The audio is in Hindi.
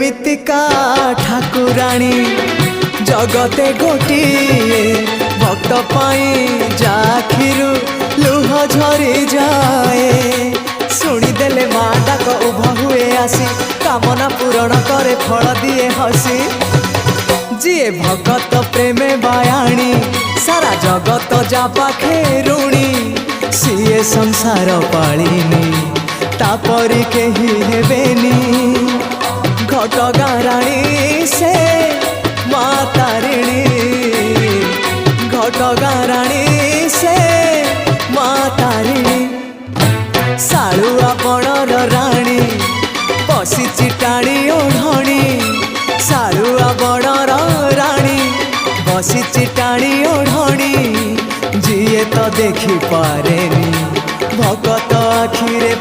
एमितिका ठाकुराणी जगते गोटिए भक्त पाई जाखिरु लुह झरी जाए शुणीदेले माँ डाक उभा हुए आसी कामना पूरण करे फल दिए हसी जीए भगत प्रेमे बायाणी सारा जगत जा पाखे ऋणी सीए संसार पालिनी तापरी केही हेबेनी घटगाँ राणी से माँ तारिणी घटगाँ राणी से माँ तारिणी सालुआ बणर राणी बसी टाणी ओढ़णी सालुआ बणर राणी बसी टाणी ओढ़णी जीए तो देखी पारेनी भगत आखिरे